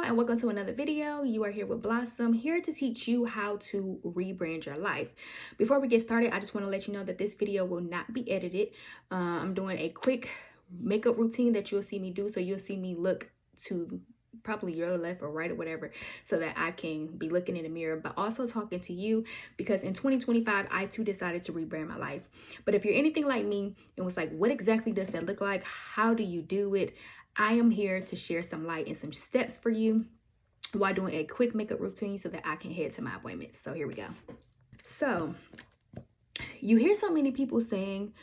and welcome to another video. You are here with Blossom, here to teach you how to rebrand your life. Before we get started, I just want to let you know that this video will not be edited. I'm doing a quick makeup routine that you'll see me do, so you'll see me look to probably your left or right or whatever, so that I can be looking in the mirror, but also talking to you, because in 2025 I too decided to rebrand my life. But if you're anything like me and was like, what exactly does that look like? How do you do it? I am here to share some light and some steps for you while doing a quick makeup routine so that I can head to my appointment. So here we go. So you hear so many people saying,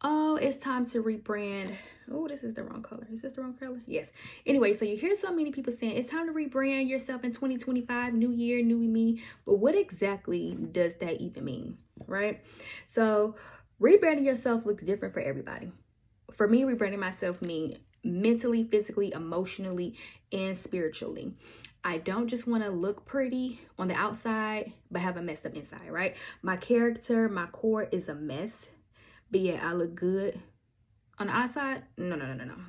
oh, it's time to rebrand. Oh, this is the wrong color. Is this the wrong color? Yes. Anyway, so you hear so many people saying it's time to rebrand yourself in 2025, new year, new me. But what exactly does that even mean, right? So rebranding yourself looks different for everybody. For me, rebranding myself means mentally, physically, emotionally, and spiritually. I don't just want to look pretty on the outside, but have a messed up inside, right? My character, my core is a mess, but yet I look good on the outside. No.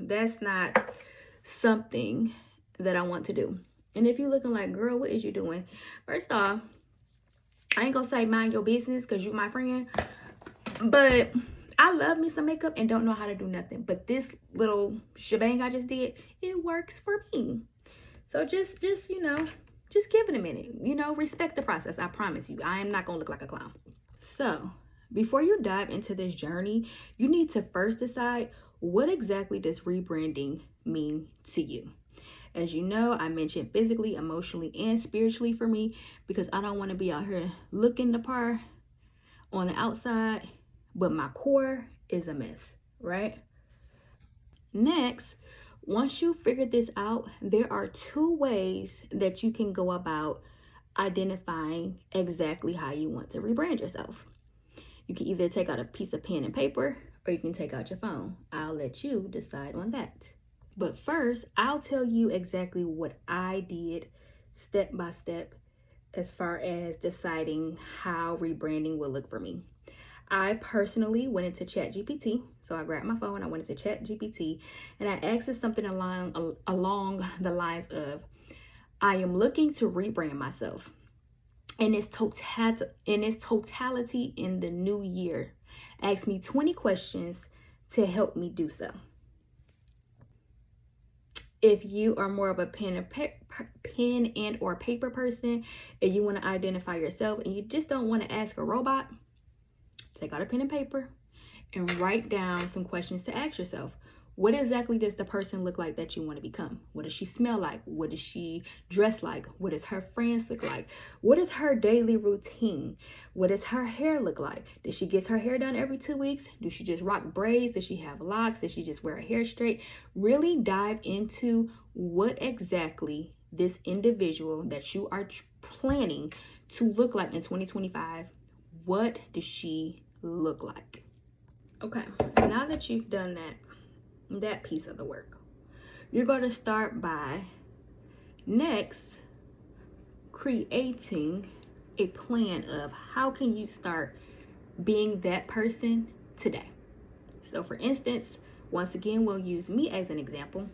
That's not something that I want to do. And if you're looking like, girl, what is you doing? First off, I ain't gonna say mind your business because you my friend, but I love me some makeup and don't know how to do nothing. But this little shebang I just did, it works for me. So just you know, just give it a minute. You know, respect the process. I promise you, I am not gonna look like a clown. So before you dive into this journey, you need to first decide, what exactly does rebranding mean to you? As you know, I mentioned physically, emotionally, and spiritually for me, because I don't want to be out here looking the part on the outside, but my core is a mess, right? Next, once you figure this out, there are two ways that you can go about identifying exactly how you want to rebrand yourself. You can either take out a piece of pen and paper, or you can take out your phone. I'll let you decide on that. But first, I'll tell you exactly what I did step by step as far as deciding how rebranding will look for me. I personally went into ChatGPT. So I grabbed my phone, I went into ChatGPT, and I asked it something along the lines of, I am looking to rebrand myself in its totality in the new year. Ask me 20 questions to help me do so. If you are more of a pen and or paper person, and you want to identify yourself and you just don't want to ask a robot, take out a pen and paper and write down some questions to ask yourself. What exactly does the person look like that you want to become? What does she smell like? What does she dress like? What does her friends look like? What is her daily routine? What does her hair look like? Does she get her hair done every 2 weeks? Does she just rock braids? Does she have locks? Does she just wear her hair straight? Really dive into what exactly this individual that you are planning to look like in 2025. What does she look like? Okay, now that you've done that piece of the work, you're going to start by next creating a plan of how can you start being that person today. So for instance, once again, we'll use me as an example.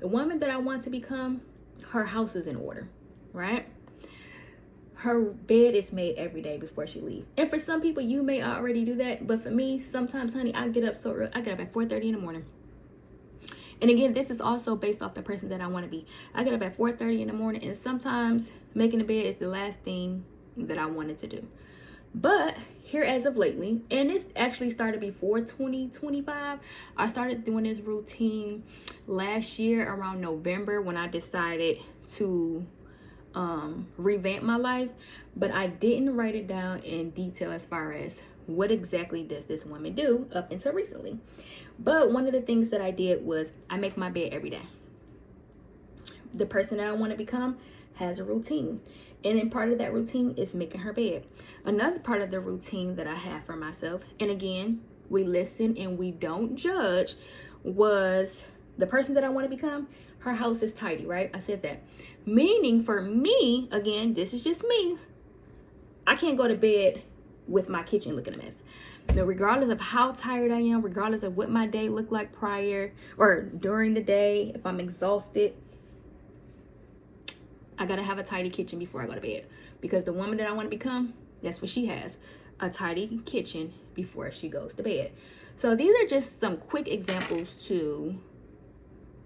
The woman that I want to become, her house is in order, right? Her bed is made every day before she leaves. And for some people, you may already do that, but for me, sometimes, honey, I get up so early. I get up at 4:30 in the morning. And again, this is also based off the person that I want to be. I get up at 4:30 in the morning, and sometimes making the bed is the last thing that I wanted to do. But here as of lately, and this actually started before 2025, I started doing this routine last year around November when I decided to revamp my life, but I didn't write it down in detail as far as what exactly does this woman do up until recently. But one of the things that I did was I make my bed every day. The person that I want to become has a routine, and in part of that routine is making her bed. Another part of the routine that I have for myself, and again, we listen and we don't judge, was the person that I want to become, her house is tidy, right? I said that. Meaning for me, again, this is just me, I can't go to bed with my kitchen looking a mess. Now, regardless of how tired I am, regardless of what my day looked like prior or during the day, if I'm exhausted, I gotta have a tidy kitchen before I go to bed, because the woman that I want to become, that's what she has, a tidy kitchen before she goes to bed. So these are just some quick examples to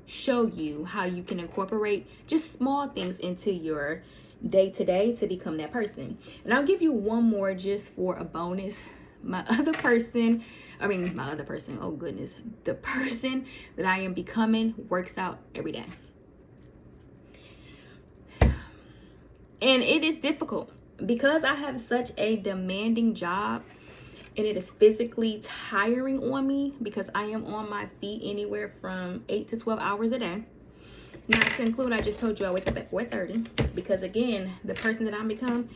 show you how you can incorporate just small things into your day-to-day to become that person. And I'll give you one more just for a bonus. My other person, oh goodness, the person that I am becoming works out every day. And it is difficult because I have such a demanding job, and it is physically tiring on me because I am on my feet anywhere from 8 to 12 hours a day. Not to include, I just told you I wake up at 4:30, because again, the person that I become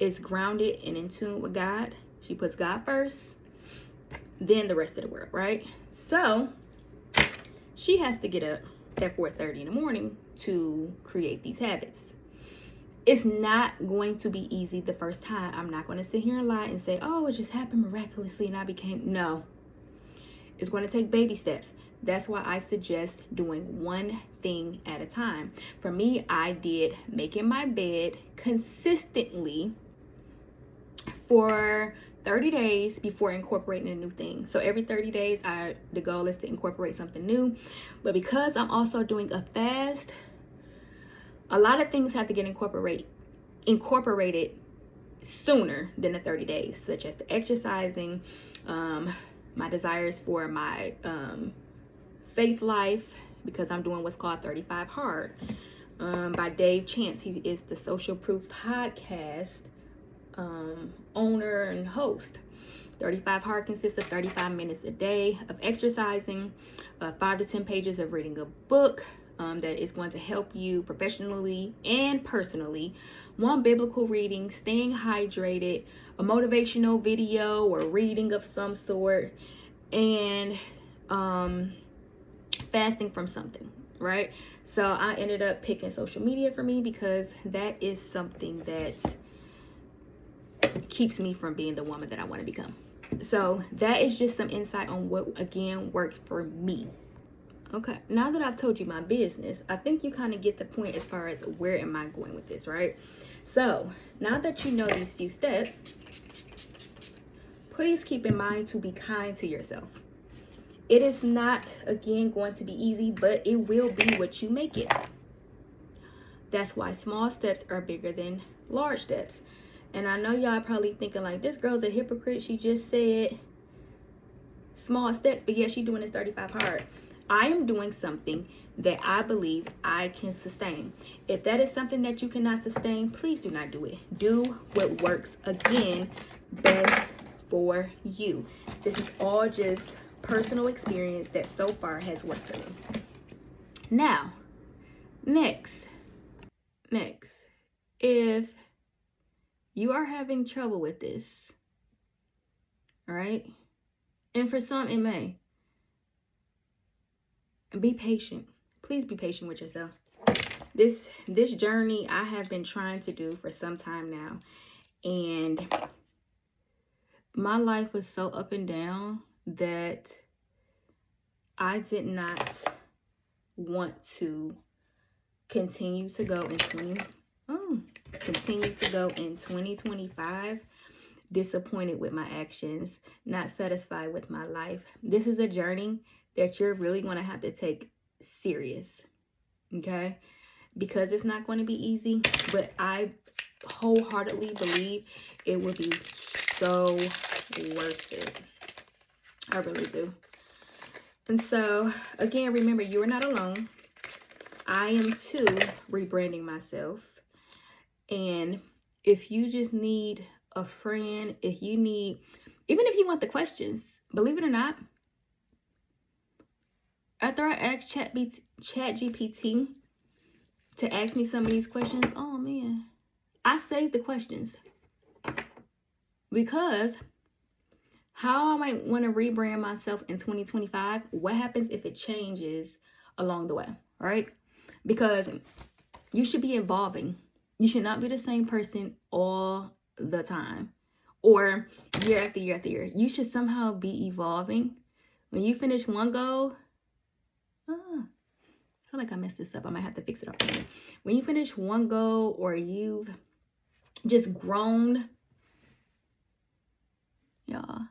is grounded and in tune with God. She puts God first, then the rest of the world, right? So she has to get up at 4:30 in the morning to create these habits. It's not going to be easy the first time. I'm not going to sit here and lie and say, oh, it just happened miraculously and I became, no. It's going to take baby steps. That's why I suggest doing one thing at a time. For me, I did making my bed consistently for 30 days before incorporating a new thing. So every 30 days, the goal is to incorporate something new. But because I'm also doing a fast, a lot of things have to get incorporated sooner than the 30 days, such as the exercising, my desires for my faith life, because I'm doing what's called 35 Hard by Dave Chance. He is the Social Proof podcast owner and host. 35 Hard consists of 35 minutes a day of exercising, 5 to 10 pages of reading a book that is going to help you professionally and personally, 1 biblical reading, staying hydrated, a motivational video or reading of some sort, and fasting from something, right? So I ended up picking social media for me because that is something that keeps me from being the woman that I want to become. So that is just some insight on what, again, worked for me. Okay, now that I've told you my business, I think you kind of get the point as far as where am I going with this, right? So now that you know these few steps, please keep in mind to be kind to yourself. It is not, again, going to be easy, but it will be what you make it. That's why small steps are bigger than large steps. And I know y'all probably thinking like, this girl's a hypocrite. She just said small steps, but yeah, she's doing this 35 hard. I am doing something that I believe I can sustain. If that is something that you cannot sustain, please do not do it. Do what works, again, best for you. This is all just personal experience that so far has worked for me. Now, next, if you are having trouble with this, all right, and for some it may, be patient. Please be patient with yourself. This journey I have been trying to do for some time now, and my life was so up and down that I did not want to continue to go in 2025 disappointed with my actions, not satisfied with my life. This is a journey that you're really going to have to take serious, okay? Because it's not going to be easy, but I wholeheartedly believe it will be so worth it. I really do. And so, again, remember, you are not alone. I am too rebranding myself. And if you just need a friend, even if you want the questions, believe it or not, after I asked ChatGPT to ask me some of these questions, oh man, I saved the questions. Because how I might want to rebrand myself in 2025, what happens if it changes along the way, right? Because you should be evolving. You should not be the same person all the time or year after year after year. You should somehow be evolving. When you finish one goal, feel like I messed this up. I might have to fix it up. When you finish one goal or you've just grown, y'all,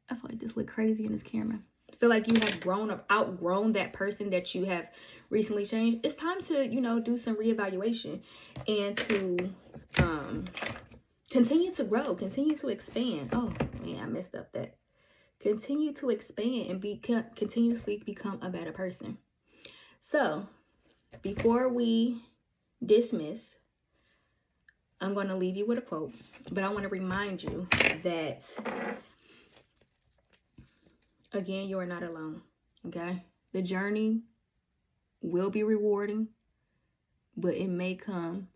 I feel like this look crazy in this camera. I feel like you have grown or outgrown that person that you have recently changed. It's time to, you know, do some reevaluation and to continue to grow, continue to expand. Oh man, I messed up that. Continue to expand and continuously become a better person. So before we dismiss, I'm going to leave you with a quote, but I want to remind you that, again, you are not alone, okay? The journey will be rewarding, but it may come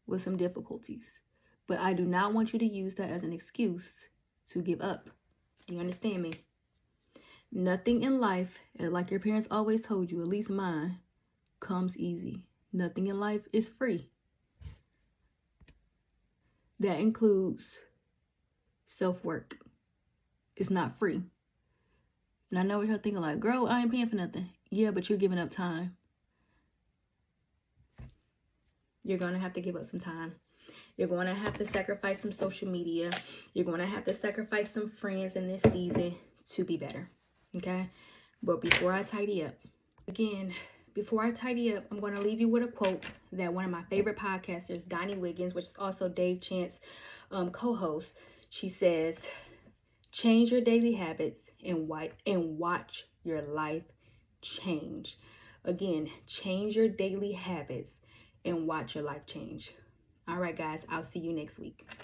with some difficulties. But I do not want you to use that as an excuse to give up. You understand me? Nothing in life, like your parents always told you, at least mine, comes easy. Nothing in life is free. That includes self-work. It's not free. And I know what you're thinking, like, girl, I ain't paying for nothing. Yeah, but you're giving up time. You're going to have to give up some time. You're going to have to sacrifice some social media. You're going to have to sacrifice some friends in this season to be better. Okay? But before I tidy up, I'm going to leave you with a quote that one of my favorite podcasters, Donnie Wiggins, which is also Dave Chant's co-host, she says, change your daily habits and watch your life change. Again, change your daily habits and watch your life change. All right, guys, I'll see you next week.